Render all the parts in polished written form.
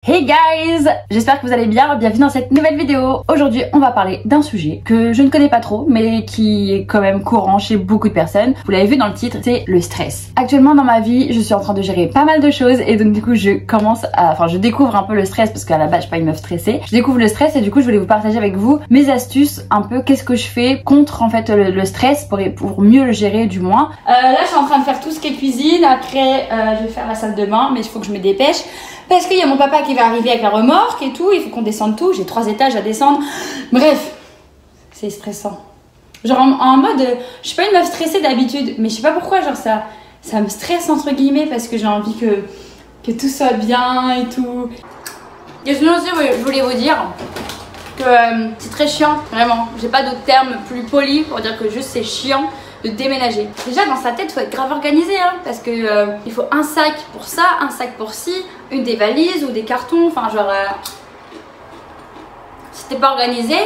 Hey guys, j'espère que vous allez bien, bienvenue dans cette nouvelle vidéo. Aujourd'hui on va parler d'un sujet que je ne connais pas trop mais qui est quand même courant chez beaucoup de personnes. Vous l'avez vu dans le titre, c'est le stress. Actuellement dans ma vie je suis en train de gérer pas mal de choses et donc du coup je découvre un peu le stress parce qu'à la base je suis pas une meuf stressée. Je découvre le stress et du coup je voulais vous partager avec vous mes astuces, un peu qu'est-ce que je fais contre en fait le stress pour mieux le gérer du moins. Là je suis en train de faire tout ce qui est cuisine, après je vais faire la salle de bain mais il faut que je me dépêche. Parce qu'il y a mon papa qui va arriver avec la remorque et tout, il faut qu'on descende tout, j'ai 3 étages à descendre. Bref, c'est stressant. Genre en mode, je suis pas une meuf stressée d'habitude, mais je sais pas pourquoi, genre ça me stresse entre guillemets parce que j'ai envie que tout soit bien et tout. Et sinon aussi, je voulais vous dire que c'est très chiant, vraiment. J'ai pas d'autres termes plus polis pour dire que juste c'est chiant de déménager. Déjà dans sa tête faut être grave organisé hein, parce que il faut un sac pour ça, un sac pour ci, une des valises ou des cartons, enfin genre si t'es pas organisé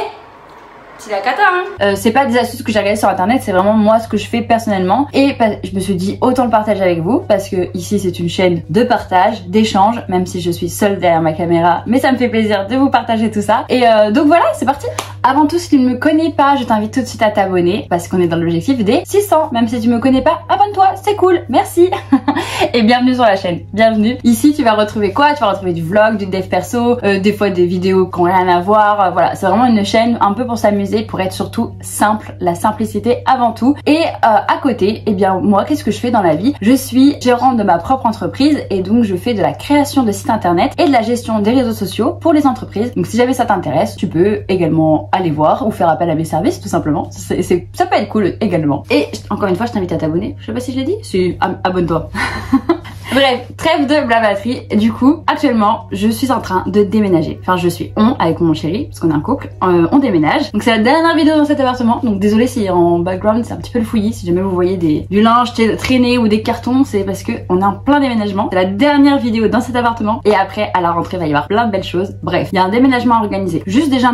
c'est la cata hein. C'est pas des astuces que j'ai regardées sur internet, c'est vraiment moi ce que je fais personnellement et je me suis dit autant le partager avec vous parce que ici c'est une chaîne de partage, d'échange, même si je suis seule derrière ma caméra, mais ça me fait plaisir de vous partager tout ça et donc voilà, c'est parti. Avant tout, si tu ne me connais pas, je t'invite tout de suite à t'abonner parce qu'on est dans l'objectif des 600. Même si tu me connais pas, abonne-toi, c'est cool, merci. Et bienvenue sur la chaîne, bienvenue. Ici, tu vas retrouver quoi? Tu vas retrouver du vlog, du dev perso, des fois des vidéos qui n'ont rien à voir. Voilà, c'est vraiment une chaîne un peu pour s'amuser, pour être surtout simple, la simplicité avant tout. Et à côté, eh bien moi, qu'est-ce que je fais dans la vie? Je suis gérante de ma propre entreprise et donc je fais de la création de sites internet et de la gestion des réseaux sociaux pour les entreprises. Donc si jamais ça t'intéresse, tu peux également aller voir ou faire appel à mes services tout simplement. Ça peut être cool également. Et encore une fois, je t'invite à t'abonner. Je sais pas si je l'ai dit. Si, abonne-toi. Bref, trêve de blablaterie. Du coup, actuellement, je suis en train de déménager. Enfin, avec mon chéri, parce qu'on est un couple, on déménage. Donc c'est la dernière vidéo dans cet appartement. Donc désolé si en background c'est un petit peu le fouillis. Si jamais vous voyez du linge traîné ou des cartons, c'est parce que on est en plein déménagement. C'est la dernière vidéo dans cet appartement. Et après, à la rentrée, il va y avoir plein de belles choses. Bref, il y a un déménagement à organiser. Juste déjà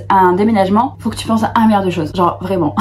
un déménagement, faut que tu penses à un milliard de choses. Genre vraiment.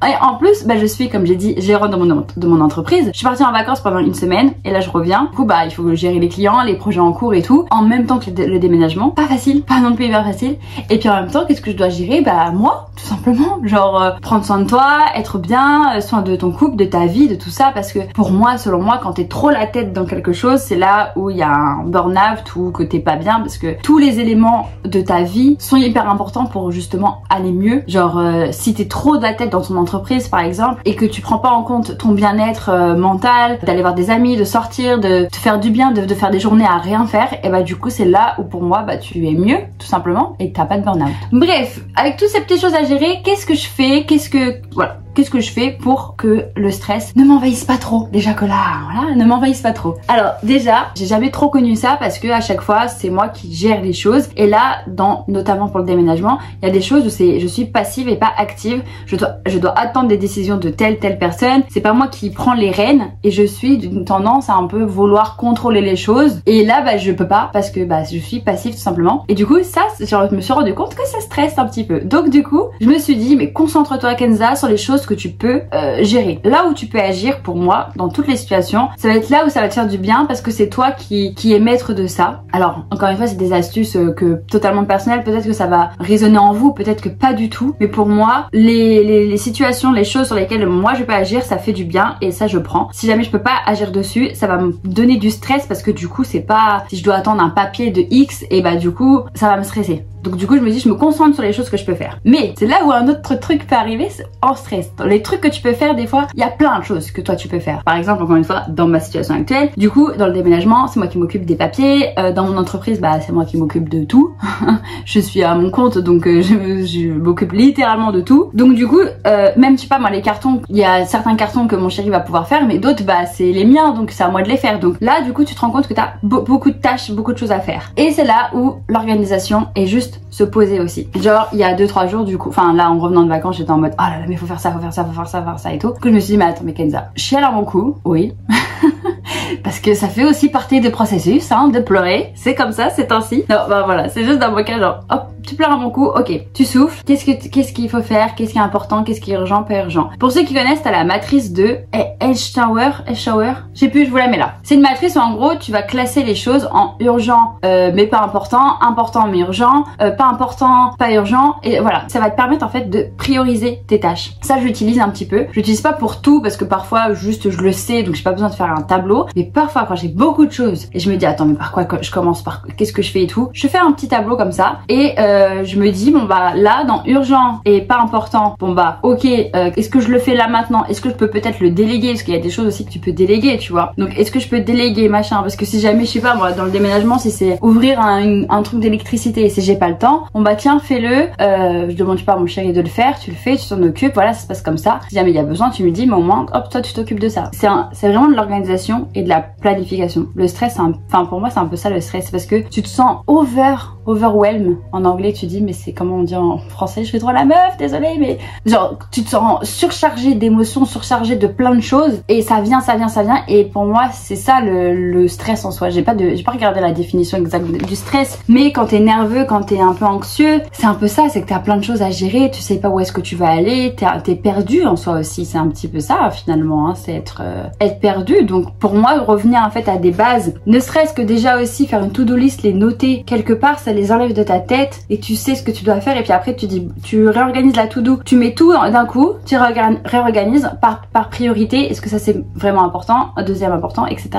Et en plus, je suis, comme j'ai dit, gérante de mon entreprise. Je suis partie en vacances pendant une semaine et là je reviens. Du coup, il faut gérer les clients, les projets en cours et tout, en même temps que le déménagement. Pas facile, pas non plus hyper facile. Et puis en même temps, qu'est-ce que je dois gérer? Moi, tout simplement. Genre, prendre soin de toi, être bien, soin de ton couple, de ta vie, de tout ça. Parce que pour moi, selon moi, quand t'es trop la tête dans quelque chose, c'est là où il y a un burn-out ou que t'es pas bien. Parce que tous les éléments de ta vie sont hyper importants pour justement aller mieux. Genre, si t'es trop de la tête dans ton entreprise par exemple et que tu prends pas en compte ton bien-être mental, d'aller voir des amis, de sortir, de te faire du bien, de faire des journées à rien faire, et du coup c'est là où pour moi tu es mieux tout simplement et que t'as pas de burn-out. Bref, avec toutes ces petites choses à gérer, qu'est-ce que je fais? Qu'est-ce que je fais pour que le stress ne m'envahisse pas trop? Déjà que là, voilà, ne m'envahisse pas trop. Alors déjà, j'ai jamais trop connu ça parce que à chaque fois, c'est moi qui gère les choses. Et là, notamment pour le déménagement, il y a des choses où je suis passive et pas active. Je dois attendre des décisions de telle personne. C'est pas moi qui prends les rênes et je suis d'une tendance à un peu vouloir contrôler les choses. Et là, je peux pas parce que je suis passive tout simplement. Et du coup, ça, je me suis rendu compte que ça stresse un petit peu. Donc du coup, je me suis dit, mais concentre-toi Kenza sur les choses que tu peux gérer. Là où tu peux agir pour moi dans toutes les situations, ça va être là où ça va te faire du bien parce que c'est toi qui es maître de ça. Alors encore une fois c'est des astuces totalement personnelles, peut-être que ça va résonner en vous, peut-être que pas du tout, mais pour moi les situations, les choses sur lesquelles moi je peux agir, ça fait du bien et ça je prends. Si jamais je peux pas agir dessus, ça va me donner du stress parce que du coup c'est pas, si je dois attendre un papier de X et du coup ça va me stresser. Donc du coup je me dis je me concentre sur les choses que je peux faire. Mais c'est là où un autre truc peut arriver, c'est en stress. Dans les trucs que tu peux faire, des fois, il y a plein de choses que toi tu peux faire. Par exemple, encore une fois, dans ma situation actuelle, du coup, dans le déménagement, c'est moi qui m'occupe des papiers. Dans mon entreprise, c'est moi qui m'occupe de tout. Je suis à mon compte, donc je m'occupe littéralement de tout. Donc du coup, même je sais pas moi, les cartons, il y a certains cartons que mon chéri va pouvoir faire, mais d'autres, c'est les miens, donc c'est à moi de les faire. Donc là, du coup, tu te rends compte que t'as beaucoup de tâches, beaucoup de choses à faire. Et c'est là où l'organisation est juste se poser aussi. Genre, il y a 2-3 jours, du coup, enfin là, en revenant de vacances, j'étais en mode, oh là là, mais faut faire ça, faut faire ça, faut faire ça, faut faire ça et tout. Du coup, je me suis dit, mais attends, mais Kenza, chiale à mon cou, oui. Parce que ça fait aussi partie du processus, hein, de pleurer. C'est comme ça, c'est ainsi. Non, bah voilà, c'est juste dans mon cas, genre, hop, tu pleures à mon cou, ok, tu souffles. Qu'est-ce qu'il faut faire? Qu'est-ce qui est important? Qu'est-ce qui est urgent, pas urgent? Pour ceux qui connaissent, t'as la matrice de Eisenhower, je sais plus, je vous la mets là. C'est une matrice où en gros, tu vas classer les choses en urgent, mais pas important, important mais urgent, pas important, pas urgent, et voilà. Ça va te permettre en fait de prioriser tes tâches. Ça, je l'utilise un petit peu. Je l'utilise pas pour tout parce que parfois, juste, je le sais, donc j'ai pas besoin de faire un tableau. Mais parfois, quand j'ai beaucoup de choses et je me dis, attends, mais par quoi je commence, par qu'est-ce que je fais et tout, je fais un petit tableau comme ça et je me dis, bon bah là, dans urgent et pas important, bon bah ok, est-ce que je le fais là maintenant? Est-ce que je peux peut-être le déléguer? Parce qu'il y a des choses aussi que tu peux déléguer, tu vois. Donc est-ce que je peux déléguer machin? Parce que si jamais, je sais pas moi, dans le déménagement, si c'est ouvrir un truc d'électricité et si j'ai pas le temps, bon bah tiens, fais-le. Je demande pas à mon chéri de le faire, tu le fais, tu t'en occupes, voilà, ça se passe comme ça. Si jamais il y a besoin, tu me dis, mais au moins, hop, toi tu t'occupes de ça. C'est vraiment de l'organisation et de la planification. Le stress, enfin pour moi, c'est un peu ça le stress, parce que tu te sens overwhelm. En anglais, tu dis, mais c'est comment on dit en français? Je fais trop la meuf, désolée, mais genre tu te sens surchargé d'émotions, surchargé de plein de choses et ça vient. Et pour moi, c'est ça le stress en soi. J'ai pas regardé la définition exacte du stress, mais quand t'es nerveux, quand t'es un peu anxieux, c'est un peu ça, c'est que t'as plein de choses à gérer, tu sais pas où est-ce que tu vas aller, t'es perdu en soi aussi. C'est un petit peu ça finalement, hein, c'est être perdu. Donc pour moi, revenir en fait à des bases, ne serait-ce que déjà aussi faire une to-do list, les noter quelque part, ça les enlève de ta tête et tu sais ce que tu dois faire. Et puis après tu réorganises la to-do, tu mets tout d'un coup, tu réorganises par priorité. Est-ce que ça c'est vraiment important, deuxième important, etc.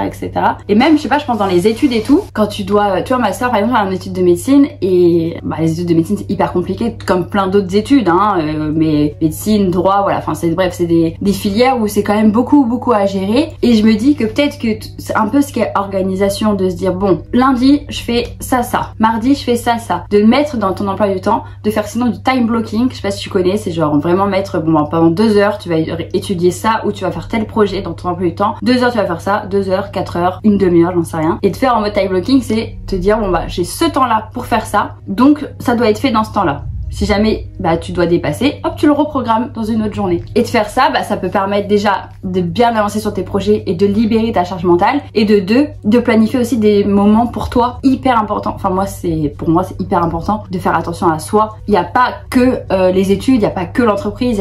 Et même, je sais pas, je pense dans les études et tout, quand tu vois, ma soeur par exemple a une étude de médecine et bah, les études de médecine c'est hyper compliqué comme plein d'autres études, hein, mais médecine, droit, voilà, enfin c'est bref, c'est des filières où c'est quand même beaucoup à gérer. Et je me dis que peut-être que c'est un peu ce qu'est organisation, de se dire bon, lundi je fais ça, mardi je fais ça, de mettre dans ton emploi du temps, de faire sinon du time blocking, je sais pas si tu connais, c'est genre vraiment mettre, bon bah, pendant 2 heures tu vas étudier ça ou tu vas faire tel projet dans ton emploi du temps, 2 heures tu vas faire ça, 2 heures, 4 heures, une demi-heure, j'en sais rien. Et de faire en mode time blocking, c'est te dire bon bah j'ai ce temps là pour faire ça, donc ça doit être fait dans ce temps là. Si jamais bah tu dois dépasser, hop, tu le reprogrammes dans une autre journée. Et de faire ça, bah ça peut permettre déjà de bien avancer sur tes projets et de libérer ta charge mentale, et de planifier aussi des moments pour toi hyper importants. Enfin pour moi c'est hyper important de faire attention à soi. Il n'y a pas que les études, il n'y a pas que l'entreprise, il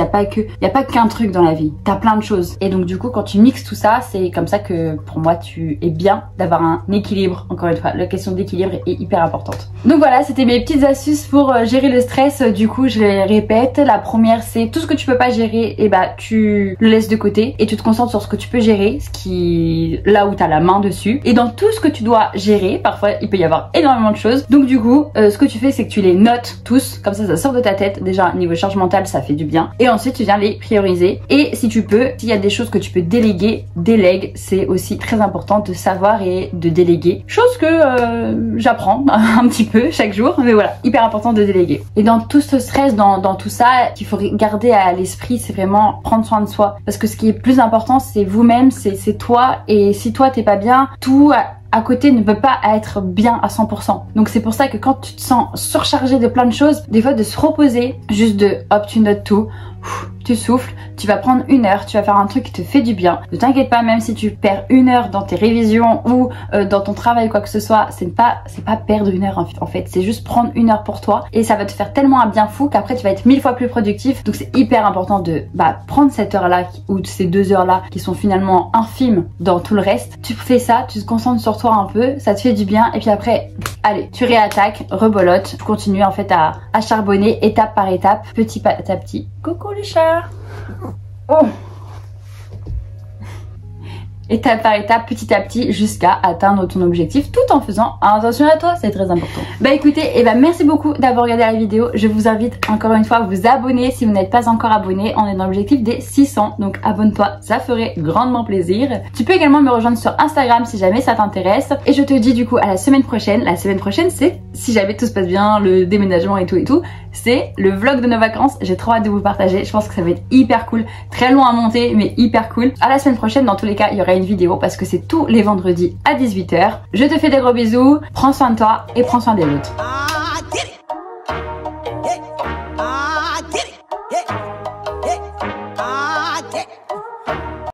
n'y a pas qu'un truc dans la vie. T'as plein de choses. Et donc du coup quand tu mixes tout ça, c'est comme ça que pour moi tu es bien d'avoir un équilibre. Encore une fois, la question d'équilibre est hyper importante. Donc voilà, c'était mes petites astuces pour gérer le stress. Du coup je les répète. La première, c'est tout ce que tu peux pas gérer, et bah tu le laisses de côté et tu te concentres sur ce que tu peux gérer, là où t'as la main dessus. Et dans tout ce que tu dois gérer, parfois il peut y avoir énormément de choses. Donc du coup ce que tu fais, c'est que tu les notes tous, comme ça sort de ta tête. Déjà niveau charge mentale, ça fait du bien. Et ensuite tu viens les prioriser. Et si tu peux, s'il y a des choses que tu peux déléguer, délègue. C'est aussi très important de savoir et de déléguer. Chose que j'apprends un petit peu chaque jour, mais voilà, hyper important de déléguer. Et dans tout ce stress, dans tout ça, qu'il faut garder à l'esprit, c'est vraiment prendre soin de soi. Parce que ce qui est plus important, c'est vous-même, c'est toi. Et si toi t'es pas bien, tout à côté ne peut pas être bien à 100%. Donc c'est pour ça que quand tu te sens surchargé de plein de choses, des fois de se reposer, juste de hop, tu notes tout, tu souffles, tu vas prendre 1 heure, tu vas faire un truc qui te fait du bien. Ne t'inquiète pas, même si tu perds 1 heure dans tes révisions ou dans ton travail, quoi que ce soit, c'est pas perdre 1 heure en fait, c'est juste prendre 1 heure pour toi et ça va te faire tellement un bien fou qu'après tu vas être 1000 fois plus productif. Donc c'est hyper important de prendre cette heure là ou ces 2 heures là qui sont finalement infimes dans tout le reste. Tu fais ça, tu te concentres sur toi un peu, ça te fait du bien et puis après, allez, tu réattaques, rebolote, tu continues en fait à charbonner étape par étape, petit à petit. Coucou les chats. Oh. Étape par étape, petit à petit, jusqu'à atteindre ton objectif, tout en faisant attention à toi, c'est très important. Bah écoutez, merci beaucoup d'avoir regardé la vidéo. Je vous invite encore une fois à vous abonner si vous n'êtes pas encore abonné. On est dans l'objectif des 600, donc abonne-toi, ça ferait grandement plaisir. Tu peux également me rejoindre sur Instagram si jamais ça t'intéresse. Et je te dis du coup à la semaine prochaine. La semaine prochaine, c'est, si jamais tout se passe bien, le déménagement et tout, c'est le vlog de nos vacances. J'ai trop hâte de vous le partager, je pense que ça va être hyper cool. Très long à monter, mais hyper cool. À la semaine prochaine, dans tous les cas, il y aura une vidéo parce que c'est tous les vendredis à 18 h. Je te fais des gros bisous, prends soin de toi et prends soin des autres.